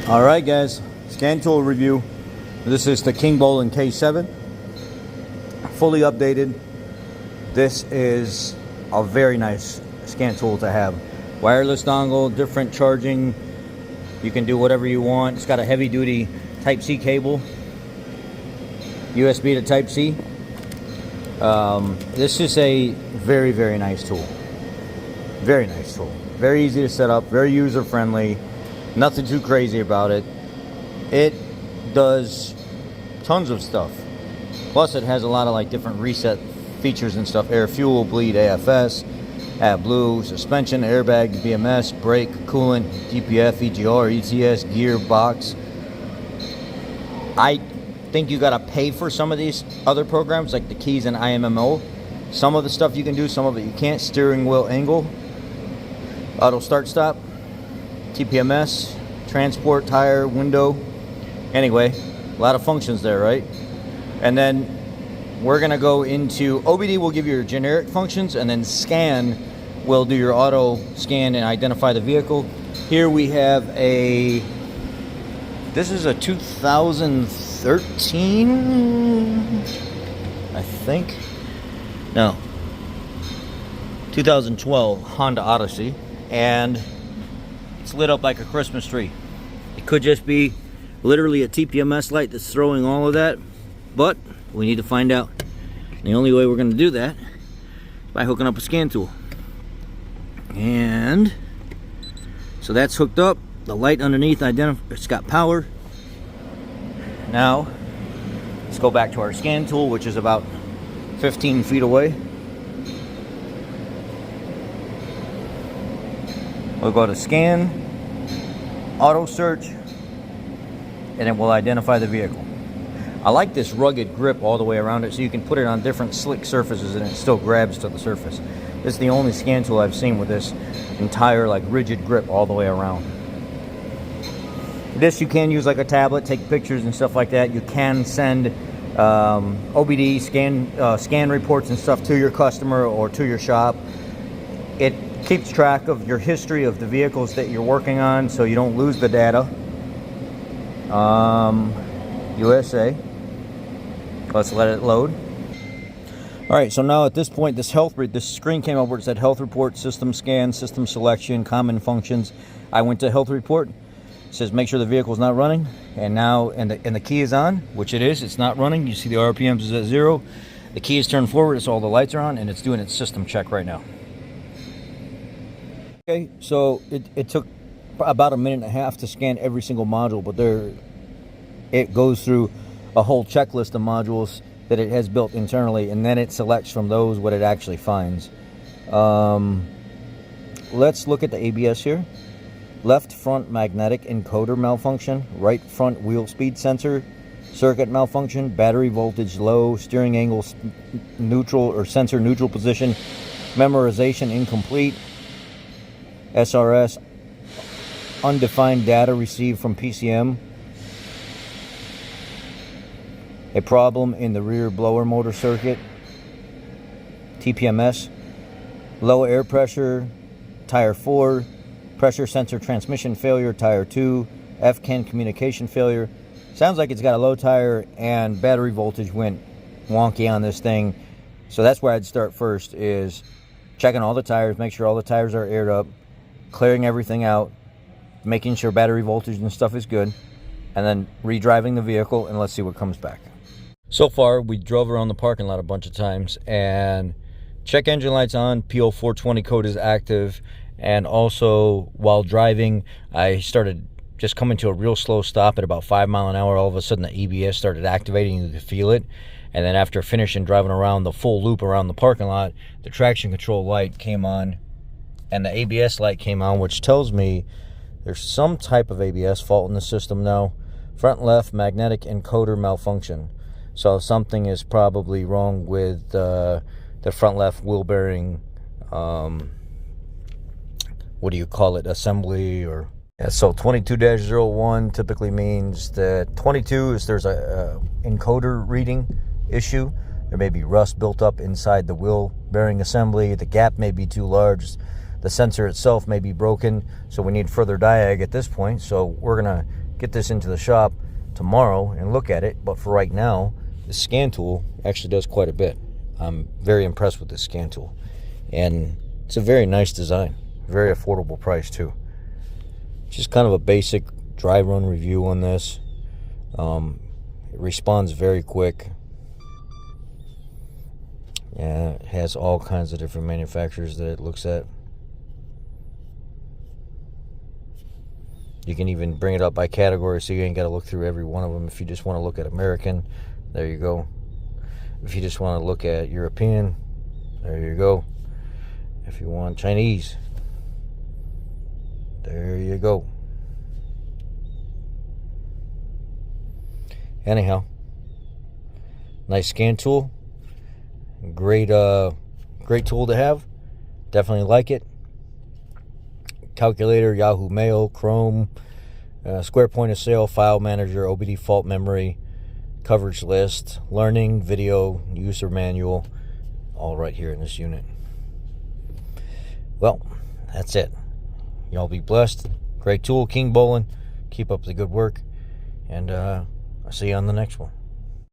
All right, guys, scan tool review. This is the Kingbolen K7, fully updated. This is a very nice scan tool to have. Wireless dongle, different charging. You can do whatever you want. It's got a heavy duty Type-C cable, USB to Type-C. This is a very, very nice tool. Very nice tool. Very easy to set up, very user friendly. Nothing too crazy about it. It does tons of stuff. Plus it has a lot of like different reset features and stuff. Air, fuel, bleed, AFS, AdBlue, suspension, airbag, BMS, brake, coolant, DPF, EGR, ETS, gear, box. I think you gotta pay for some of these other programs like the keys and IMMO. Some of the stuff you can do, some of it you can't. Steering wheel angle, auto start stop, TPMS, transport, tire, window. Anyway, a lot of functions there, right? And then we're gonna go into OBD will give you your generic functions, and then scan will do your auto scan and identify the vehicle. Here we have this is a 2013, I think. No, 2012 Honda Odyssey, and it's lit up like a Christmas tree. It could just be literally a TPMS light that's throwing all of that, but we need to find out. The only way we're going to do that is by hooking up a scan tool. And so that's hooked up. The light underneath, it's got power. Now let's go back to our scan tool, which is about 15 feet away. We'll go to scan, auto search, and it will identify the vehicle. I like this rugged grip all the way around it, so you can put it on different slick surfaces and it still grabs to the surface. This is the only scan tool I've seen with this entire like rigid grip all the way around. This you can use like a tablet, take pictures and stuff like that. You can send OBD scan reports and stuff to your customer or to your shop. It keeps track of your history of the vehicles that you're working on, so you don't lose the data. USA. Let's let it load. All right, so now at this point, this screen came up where it said health report, system scan, system selection, common functions. I went to health report. It says make sure the vehicle's not running, and now and the key is on, which it is. It's not running. You see the RPMs is at 0. The key is turned forward, so all the lights are on, and it's doing its system check right now. Okay, so it took about a minute and a half to scan every single module, but it goes through a whole checklist of modules that it has built internally, and then it selects from those what it actually finds. Let's look at the ABS here. Left front magnetic encoder malfunction, right front wheel speed sensor, circuit malfunction, battery voltage low, steering angle neutral or sensor neutral position, memorization incomplete, SRS, undefined data received from PCM, a problem in the rear blower motor circuit, TPMS, low air pressure, tire 4, pressure sensor transmission failure, tire 2, FCAN communication failure. Sounds like it's got a low tire and battery voltage went wonky on this thing. So that's where I'd start first, is checking all the tires, make sure all the tires are aired up, clearing everything out, making sure battery voltage and stuff is good, and then re-driving the vehicle, and let's see what comes back. So far, we drove around the parking lot a bunch of times, and check engine lights on, PO420 code is active, and also while driving, I started just coming to a real slow stop at about 5 miles an hour. All of a sudden, the ABS started activating, you could feel it. And then after finishing driving around the full loop around the parking lot, the traction control light came on, and the ABS light came on, which tells me there's some type of ABS fault in the system now. Front left magnetic encoder malfunction. So something is probably wrong with the front left wheel bearing, what do you call it, assembly or... Yeah, so 22-01 typically means that 22 is there's a encoder reading issue. There may be rust built up inside the wheel bearing assembly. The gap may be too large. The sensor itself may be broken, so we need further diag at this point. So we're gonna get this into the shop tomorrow and look at it. But for right now, the scan tool actually does quite a bit. I'm very impressed with this scan tool. And it's a very nice design. Very affordable price too. Just kind of a basic dry run review on this. It responds very quick. Yeah, it has all kinds of different manufacturers that it looks at. You can even bring it up by category, so you ain't got to look through every one of them. If you just want to look at American, there you go. If you just want to look at European, there you go. If you want Chinese, there you go. Anyhow, nice scan tool. Great tool to have. Definitely like it. Calculator, Yahoo Mail, Chrome, Square Point of Sale, File Manager, OB Default Memory, Coverage List, Learning, Video, User Manual, all right here in this unit. Well, that's it. Y'all be blessed. Great tool, Kingbolen. Keep up the good work. And I'll see you on the next one.